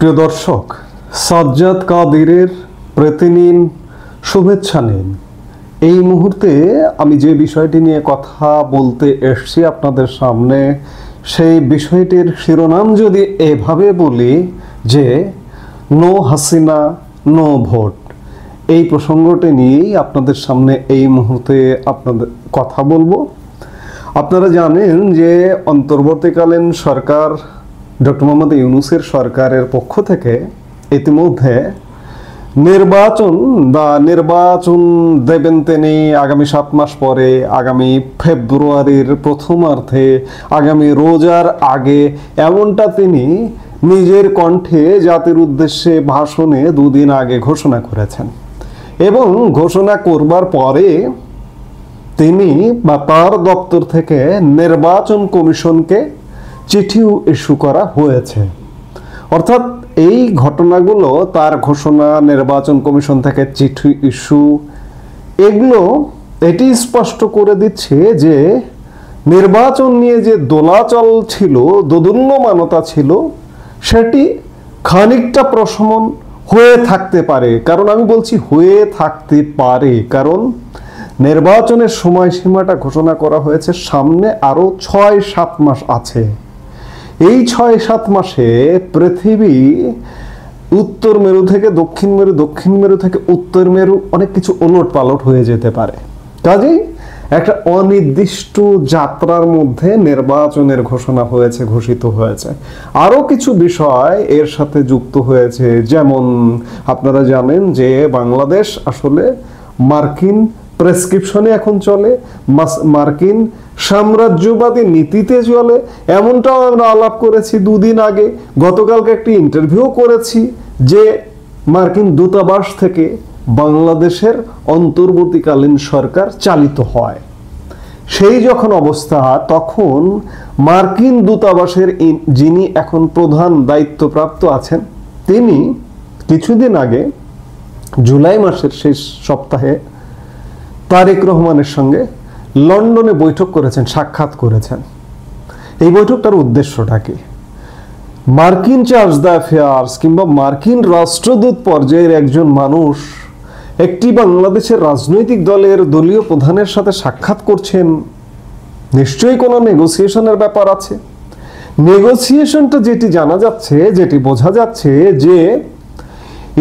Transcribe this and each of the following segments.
প্রিয় দর্শক, সাজ্জাদ কাদিরের প্রীতি নিন, শুভেচ্ছা নিন। এই মুহূর্তে আমি যে বিষয়টি নিয়ে কথা বলতে এসেছি আপনাদের সামনে, সেই বিষয়টির শিরোনাম যদি এভাবে বলি যে নো হাসিনা নো ভোট, এই প্রসঙ্গটি নিয়েই আপনাদের সামনে এই মুহূর্তে আপনাদের কথা বলবো। আপনারা জানেন যে অন্তর্বর্তীকালীন সরকার ডক্টর মোহাম্মদ ইউনূসের সরকারের পক্ষ থেকে ইতিমধ্যে নির্বাচন দেবেন তিনি আগামী 7 মাস পরে, আগামী ফেব্রুয়ারির প্রথমার্ধে, আগামী রোজার আগে, এমনটা তিনি নিজের কণ্ঠে জাতির উদ্দেশ্যে ভাষণে 2 দিন আগে ঘোষণা করেছেন। এবং ঘোষণা করবার পরে তিনি বা তার দপ্তর থেকে নির্বাচন কমিশনকে চিঠিও ইস্যু করা হয়েছে। অর্থাৎ এই ঘটনাগুলো, তার ঘোষণা, নির্বাচন কমিশন থেকে চিঠি ইস্যু, এগুলো এটি স্পষ্ট করে দিচ্ছে যে নির্বাচন নিয়ে যে দোলাচল ছিল, দোদুল্যমানতা ছিল, সেটি খানিকটা প্রশমন হয়ে থাকতে পারে। কারণ আমি বলছি হয়ে থাকতে পারে, কারণ নির্বাচনের সময়সীমাটা ঘোষণা করা হয়েছে, সামনে আরো 6-7 মাস আছে। এই 6-7 মাসে পৃথিবী উত্তর মেরু থেকে দক্ষিণ মেরু, দক্ষিণ মেরু থেকে উত্তর মেরু অনেক কিছু ওলট পালট হয়ে যেতে পারে। কাজেই একটা অনির্দিষ্ট যাত্রার মধ্যে নির্বাচনের ঘোষণা হয়েছে, ঘোষিত হয়েছে। আরও কিছু বিষয় এর সাথে যুক্ত হয়েছে, যেমন আপনারা জানেন যে বাংলাদেশ আসলে মার্কিন প্রেসক্রিপশনে এখন চলে, মার্কিন সাম্রাজ্যবাদী নীতিতে চলে, এমনটাও আমরা আলাপ করেছি 2 দিন আগে। গতকালকে একটি ইন্টারভিউ করেছি যে মার্কিন দূতাবাস থেকে বাংলাদেশের অন্তর্বর্তীকালীন সরকার চালিত হয়। সেই যখন অবস্থা, তখন মার্কিন দূতাবাসের যিনি এখন প্রধান দায়িত্বপ্রাপ্ত আছেন, তিনি কিছুদিন আগে জুলাই মাসের শেষ সপ্তাহে তারেক রহমানের সঙ্গে লন্ডনে বৈঠক করেছেন, সাক্ষাৎ করেছেন। এই বৈঠকটার উদ্দেশ্যটা কি? মার্কিন চার্জ দ্য অ্যাফেয়ার্স কিংবা মার্কিন রাষ্ট্রদূত পর্যায়ের একজন মানুষ একটি বাংলাদেশের রাজনৈতিক দলের দলীয় প্রধানের সাথে সাক্ষাৎ করছেন, নিশ্চয়ই কোনো নেগোসিয়েশনের ব্যাপার আছে। নেগোসিয়েশনটা যেটি জানা যাচ্ছে, যেটি বোঝা যাচ্ছে, যে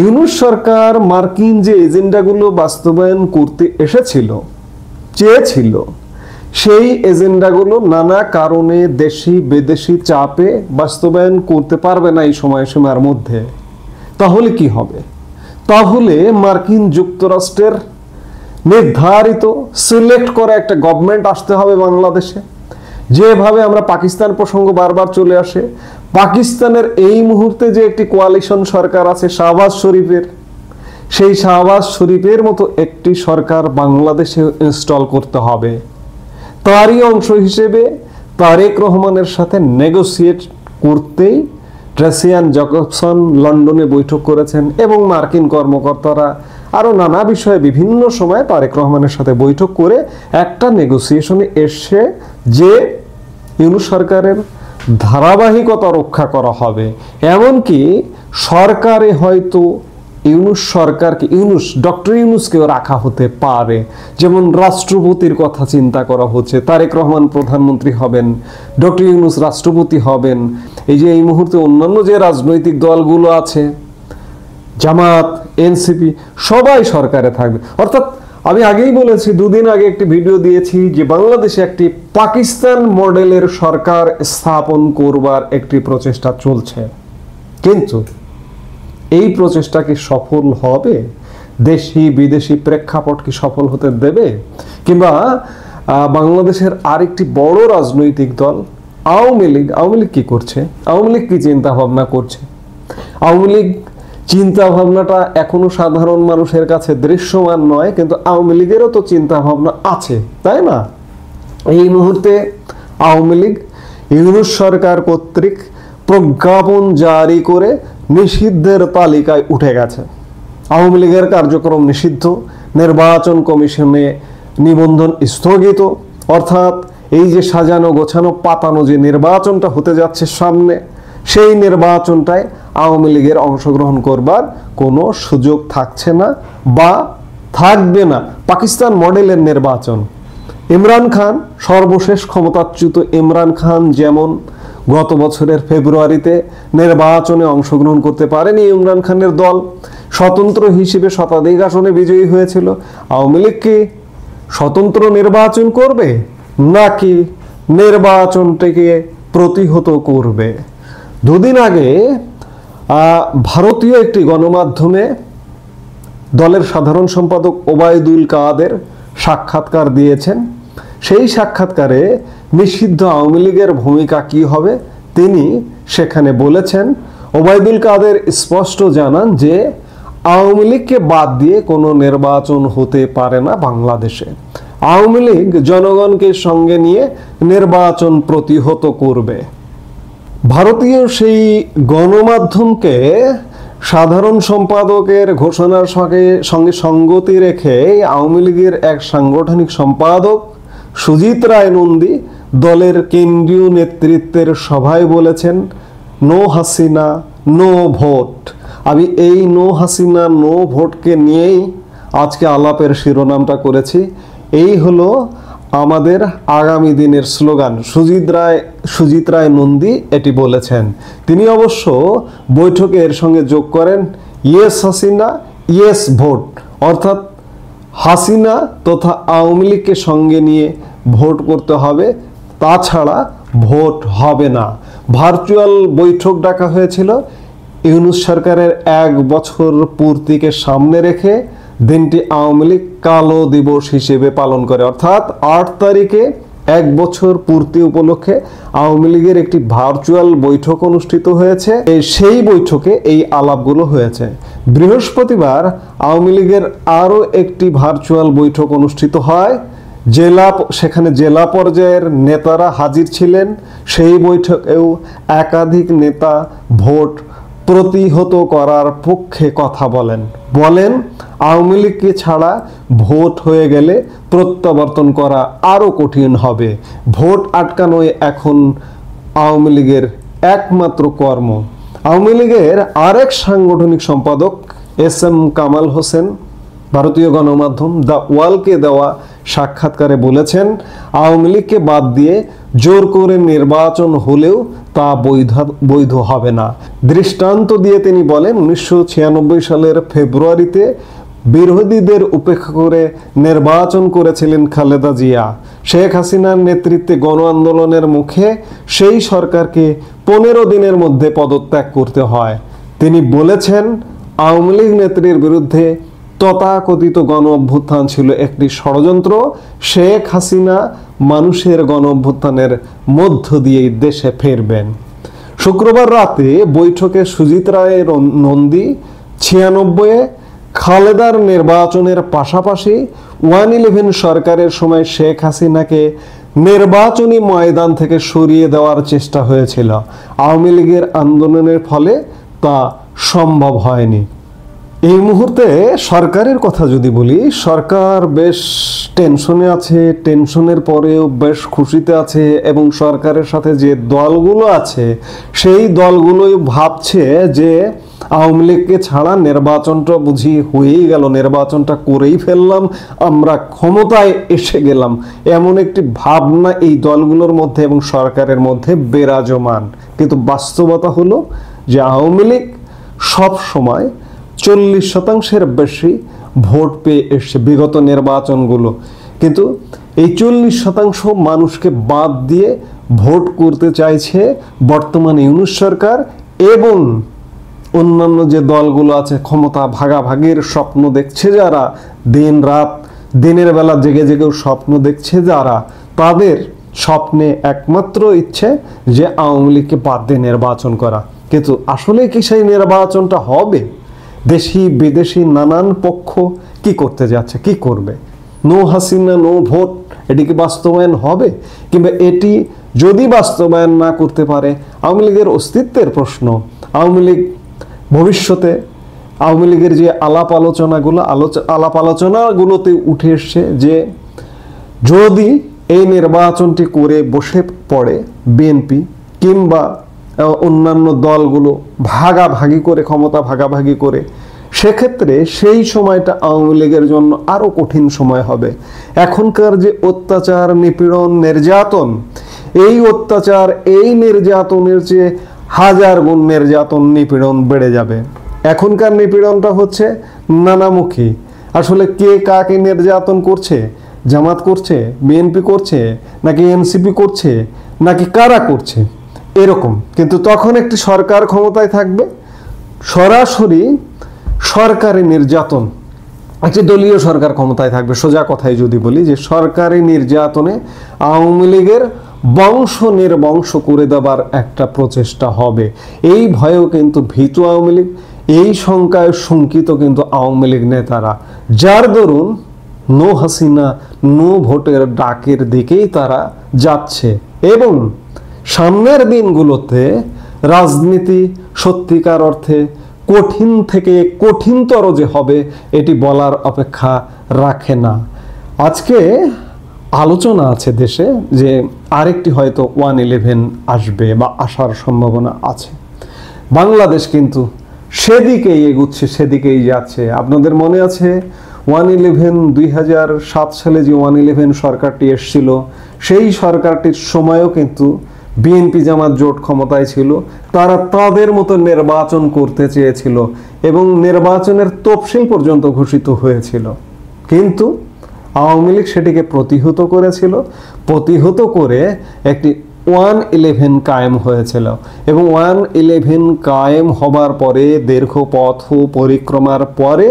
ইউনূস সরকার মার্কিন যে এজেন্ডাগুলো বাস্তবায়ন করতে চেয়েছিল, সেই এজেন্ডাগুলো নানা কারণে দেশি বিদেশি চাপে বাস্তবায়ন করতে পারবে না এই সময়সীমার মধ্যে। তাহলে কি হবে? তাহলে মার্কিন যুক্তরাষ্ট্রের নির্ধারিত সিলেক্ট করা একটা গভর্নমেন্ট আসতে হবে বাংলাদেশে। যেভাবে আমরা পাকিস্তান প্রসঙ্গ বারবার চলে আসে, পাকিস্তানের এই মুহূর্তে যে একটি কোয়ালিশন সরকার আছে শাহবাজ শরীফের, সেই শাহবাজ শরীফের মতো একটি সরকার বাংলাদেশে ইনস্টল করতে হবে। তারই অংশ হিসেবে তারেক রহমানের সাথে নেগোসিয়েট করতেই ট্রেসিয়ান জ্যাকবসন লন্ডনে বৈঠক করেছেন, এবং মার্কিন কর্মকর্তারা আরও নানা বিষয়ে বিভিন্ন সময় তারেক রহমানের সাথে বৈঠক করে একটা নেগোসিয়েশনে এসে যে ইউনূস সরকারের ধারাবাহিকতা রক্ষা করা হবে। এমনকি সরকারে হয়তো ডক্টর ইউনূসকেও রাখা হতে পারে। যেমন রাষ্ট্রপতির কথা চিন্তা করা হচ্ছে, তারেক রহমান প্রধানমন্ত্রী হবেন, ডক্টর ইউনূস রাষ্ট্রপতি হবেন। এই যে এই মুহূর্তে অন্যান্য যে রাজনৈতিক দলগুলো আছে, জামাত, এনসিপি, সবাই সরকারে থাকবে। অর্থাৎ আমি আগেই বলেছি, 2 দিন আগে একটি ভিডিও দিয়েছি যে বাংলাদেশে একটি পাকিস্তান মডেলের সরকার স্থাপন করবার একটি প্রচেষ্টা চলছে। কিন্তু এই প্রচেষ্টা কি সফল হবে? দেশি বিদেশি প্রেক্ষাপট কি সফল হতে দেবে? কিংবা বাংলাদেশের আরেকটি বড় রাজনৈতিক দল আওয়ামী লীগ কি করছে? আওয়ামী লীগ কি চিন্তা ভাবনা করছে? আওয়ামী লীগ চিন্তা ভাবনাটা এখনো সাধারণ মানুষের কাছে দৃশ্যমান নয়, কিন্তু আওয়ামী লীগেরও তো চিন্তা ভাবনা আছে, তাই না? এই মুহূর্তে আওয়ামী লীগ ইউনূস সরকার কর্তৃক প্রজ্ঞাপন জারি করে নিষিদ্ধের তালিকায় উঠে গেছে। আওয়ামী লীগের কার্যক্রম নিষিদ্ধ, নির্বাচন কমিশনে নিবন্ধন স্থগিত। অর্থাৎ এই যে সাজানো গোছানো পাতানো যে নির্বাচনটা হতে যাচ্ছে সামনে, সেই নির্বাচনটায় আওয়ামী লীগের অংশগ্রহণ করবার কোনো সুযোগ থাকছে না বা থাকবে না। পাকিস্তান মডেলের নির্বাচন, ইমরান খান, সর্বশেষ ক্ষমতাচ্যুত ইমরান খান যেমন গত বছরের ফেব্রুয়ারিতে নির্বাচনে অংশগ্রহণ করতে পারেনি, ইমরান খানের দল স্বতন্ত্র হিসেবে শতাধিক আসনে বিজয়ী হয়েছিল। আওয়ামী লীগ কি স্বতন্ত্র নির্বাচন করবে নাকি নির্বাচনটিকে প্রতিহত করবে? দুদিন আগে ভারতীয় একটি গণমাধ্যমে দলের সাধারণ সম্পাদক ওবায়দুল কাদের সাক্ষাৎকার দিয়েছেন। সেই সাক্ষাৎকারে নিষিদ্ধ আওয়ামী লীগের ভূমিকা কি হবে তিনি সেখানে বলেছেন। ওবায়দুল কাদের স্পষ্ট জানান যে আওয়ামী লীগকে বাদ দিয়ে কোনো নির্বাচন হতে পারে না বাংলাদেশে। আওয়ামী লীগ জনগণকে সঙ্গে নিয়ে নির্বাচন প্রতিহত করবে। ভারতীয় সেই গণমাধ্যমকে সাধারণ সম্পাদকের ঘোষণার সঙ্গে সঙ্গতি রেখে আওয়ামী লীগের এক সাংগঠনিক সম্পাদক সুজিত রায় নন্দী দলের কেন্দ্রীয় নেতৃত্বের সভায় বলেছেন, নো হাসিনা নো ভোট। আমি এই নো হাসিনা নো ভোটকে নিয়েই আজকে আলাপের শিরোনামটা করেছি। এই হলো আমাদের আগামী দিনের স্লোগান। সুজিত রায় নন্দী এটি বলেছেন। তিনি অবশ্য বৈঠকে এর সঙ্গে যোগ করেন ইয়েস হাসিনা ইয়েস ভোট, অর্থাৎ হাসিনা তথা আওয়ামী লীগকে সঙ্গে নিয়ে ভোট করতে হবে, তাছাড়া ভোট হবে না। ভার্চুয়াল বৈঠক ডাকা হয়েছিল ইউনূস সরকারের 1 বছর পূর্তিকে সামনে রেখে। দিনটি আওয়ামী লীগ কালো দিবস হিসেবে পালন করে, অর্থাৎ 8 তারিখে 1 বছর পূর্তি উপলক্ষে আওয়ামী লীগের একটি ভার্চুয়াল বৈঠক অনুষ্ঠিত হয়েছে। সেই বৈঠকে এই আলাপগুলো হয়েছে। বৃহস্পতিবার আওয়ামী লীগের আরও একটি ভার্চুয়াল বৈঠক অনুষ্ঠিত হয়। সেখানে জেলা পর্যায়ের নেতারা হাজির ছিলেন। সেই বৈঠকেও একাধিক নেতা ভোট প্রতিহত করার পক্ষে কথা বলেন আওয়ামী লীগকে ছাড়া ভোট হয়ে গেলে প্রত্যাবর্তন করা আরও কঠিন হবে। ভোট আটকানোই এখন আওয়ামী লীগের একমাত্র কর্ম। আওয়ামী লীগের আরেক সাংগঠনিক সম্পাদক SM কামাল হোসেন ভারতীয় গণমাধ্যম দ্য ওয়ালকে দেওয়া সাক্ষাৎকারে বলেছেন, আওয়ামী লীগকে বাদ দিয়ে জোর করে নির্বাচন হলেও তা বৈধ হবে না। দৃষ্টান্ত দিয়ে তিনি বলেন, 1996 সালের ফেব্রুয়ারিতে বিরোধীদের উপেক্ষা করে নির্বাচন করেছিলেন খালেদা জিয়া। শেখ হাসিনার নেতৃত্বে গণ আন্দোলনের মুখে সেই সরকারকে 15 দিনের মধ্যে পদত্যাগ করতে হয়। তিনি বলেছেন, আওয়ামী লীগ নেত্রীর বিরুদ্ধে তথাকথিত গণ অভ্যুত্থান ছিল একটি ষড়যন্ত্র। শেখ হাসিনা মানুষের গণ অভ্যুত্থানের মধ্য দিয়েই দেশে ফিরবেন। শুক্রবার রাতে বৈঠকে সুজিত রায় নন্দী 96-এ খালেদার নির্বাচনের পাশাপাশি 111 সরকারের সময় শেখ হাসিনাকে নির্বাচনী ময়দান থেকে সরিয়ে দেওয়ার চেষ্টা হয়েছিল। আওয়ামী লীগের আন্দোলনের ফলে তা সম্ভব হয়নি। এই মুহূর্তে সরকারের কথা যদি বলি, সরকার বেশ টেনশনে আছে, টেনশনের পরেও বেশ খুশিতে আছে এবং সরকারের সাথে যে দলগুলো আছে সেই দলগুলোই ভাবছে যে আওয়ামী লীগকে ছাড়া নির্বাচনটা বুঝি হয়েই গেল, নির্বাচনটা করেই ফেললাম, আমরা ক্ষমতায় এসে গেলাম, এমন একটি ভাবনা এই দলগুলোর মধ্যে এবং সরকারের মধ্যে বিরাজমান। কিন্তু বাস্তবতা হলো যে আওয়ামী লীগ সব সময় 40% বেশি ভোট পেয়ে এসছে বিগত নির্বাচনগুলো, কিন্তু এই 40% মানুষকে বাদ দিয়ে ভোট করতে চাইছে বর্তমান ইউনূস সরকার এবং অন্যান্য যে দলগুলো আছে ক্ষমতা ভাগাভাগির স্বপ্ন দেখছে যারা, দিন রাত দিনের বেলা জেগে জেগেও স্বপ্ন দেখছে যারা, তাদের স্বপ্নে একমাত্র ইচ্ছে যে আওয়ামী লীগকে বাদ দিয়ে নির্বাচন করা। কিন্তু আসলে কি সেই নির্বাচনটা হবে? দেশি বিদেশি নানান পক্ষ কি করতে যাচ্ছে, কি করবে? নো হাসিনা নো ভোট, এটি কি বাস্তবায়ন হবে? কিংবা এটি যদি বাস্তবায়ন না করতে পারে আওয়ামী লীগের অস্তিত্বের প্রশ্ন। আওয়ামী লীগ ভবিষ্যতে আওয়ামী লীগের যে আলাপ আলোচনাগুলোতে উঠে এসছে যে যদি এই নির্বাচনটি করে বসে পড়ে বিএনপি কিংবা অন্যান্য দলগুলো ভাগাভাগি করে, ক্ষমতা ভাগাভাগি করে, সেক্ষেত্রে সেই সময়টা আওয়ামী লীগের জন্য আরও কঠিন সময় হবে। এখনকার যে অত্যাচার, নিপীড়ন, নির্যাতন, এই অত্যাচার, এই নির্যাতনের চেয়ে হাজার গুণ নির্যাতন, নিপীড়ন বেড়ে যাবে। এখনকার নিপীড়নটা হচ্ছে নানামুখী। আসলে কে কাকে নির্যাতন করছে, জামাত করছে, বিএনপি করছে, নাকি এনসিপি করছে, নাকি কারা করছে, এরকম। কিন্তু তখন একটি সরকার ক্ষমতায় থাকবে, সরাসরি সরকারি নির্যাতন, একটি দলীয় সরকার ক্ষমতায় থাকবে। সোজা কথায় যদি বলি যে সরকারি নির্যাতনে আওয়ামী লীগের বংশ নির্বংশ করে দেবার একটা প্রচেষ্টা হবে। এই ভয়েও কিন্তু ভীতু আওয়ামী লীগ, এই শঙ্কায় শঙ্কিত কিন্তু আওয়ামী লীগ নেতারা, যার দরুন নো হাসিনা, নো ভোটের ডাকের দিকেই তারা যাচ্ছে। এবং সামনের দিনগুলোতে রাজনীতি সত্যিকার অর্থে কঠিন থেকে কঠিনতর যে হবে, এটি বলার অপেক্ষা রাখে না। আজকে আলোচনা আছে দেশে যে আরেকটি হয়তো 111 আসবে বা আসার সম্ভাবনা আছে। বাংলাদেশ কিন্তু সেদিকেই এগুচ্ছে, সেদিকেই যাচ্ছে। আপনাদের মনে আছে 111, 2007 সালে যে 111 সরকারটি এসেছিল, সেই সরকারটির সময়ও কিন্তু বিএনপি জামাত জোট ক্ষমতায় ছিল। তারা তাদের মতো নির্বাচন করতে চেয়েছিল এবং নির্বাচনের তফসিল পর্যন্ত ঘোষিত হয়েছিল, কিন্তু আওয়ামী লীগ সেটিকে প্রতিহত করেছিল। প্রতিহত করে একটি 111 কায়েম হয়েছিল এবং 111 কায়েম হবার পরে দীর্ঘ পথ পরিক্রমার পরে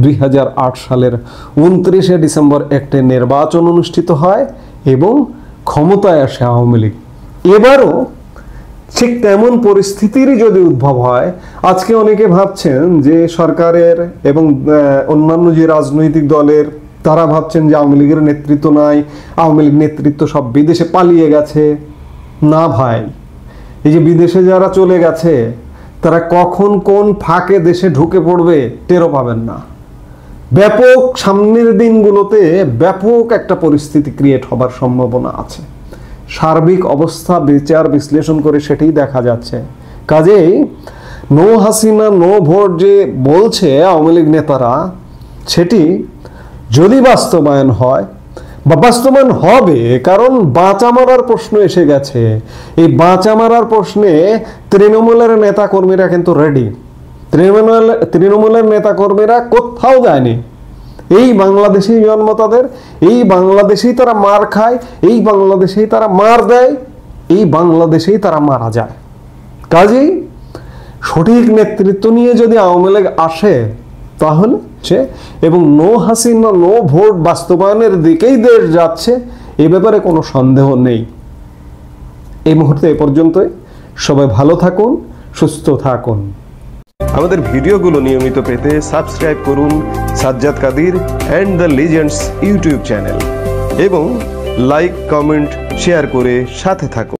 2008 সালের 29শে ডিসেম্বর একটি নির্বাচন অনুষ্ঠিত হয় এবং ক্ষমতায় আসে আওয়ামী লীগ। এবারও ঠিক তেমন পরিস্থিতিরই যদি উদ্ভব হয়, আজকে অনেকে ভাবছেন যে সরকারের এবং অন্যান্য যে রাজনৈতিক দলের, তারা ভাবছেন যে আওয়ামী লীগের নেতৃত্ব নাই, আওয়ামী লীগ নেতৃত্ব সব বিদেশে পালিয়ে গেছে। না ভাই, এই যে বিদেশে যারা চলে গেছে, তারা কখন কোন ফাঁকে দেশে ঢুকে পড়বে টেরও পাবেন না। ব্যাপক সামনের দিনগুলোতে ব্যাপক একটা পরিস্থিতি ক্রিয়েট হবার সম্ভাবনা আছে। সার্বিক অবস্থা বিচার বিশ্লেষণ করে সেটাই দেখা যাচ্ছে। কাজেই নো হাসিনা, নো ভোট যে বলছে আওয়ামী লীগ নেতারা, সেটি যদি বাস্তবায়ন হয় বা বাস্তবায়ন হবে, কারণ বাঁচা মারার প্রশ্ন এসে গেছে। এই বাঁচা মারার প্রশ্নে তৃণমূলের নেতাকর্মীরা কিন্তু রেডি। তৃণমূলের নেতাকর্মীরা কোথাও যায়নি। এই বাংলাদেশেই জন্ম তাদের, এই বাংলাদেশেই তারা মার খায়, এই বাংলাদেশেই তারা মার দেয়, এই বাংলাদেশেই তারা মারা যায়। কাজেই সঠিক নেতৃত্ব নিয়ে যদি আওয়ামী লীগ আসে, তাহলে এবং নো হাসিনা, নো ভোট বাস্তবায়নের দিকেই দেশ যাচ্ছে, এ ব্যাপারে কোনো সন্দেহ নেই। এই মুহূর্তে এ পর্যন্তই। সবাই ভালো থাকুন, সুস্থ থাকুন। আমাদের ভিডিওগুলো নিয়মিত পেতে সাবস্ক্রাইব করুন Sajjad Kadir and the legends YouTube channel এবং লাইক, কমেন্ট, শেয়ার করে সাথে থাকুন।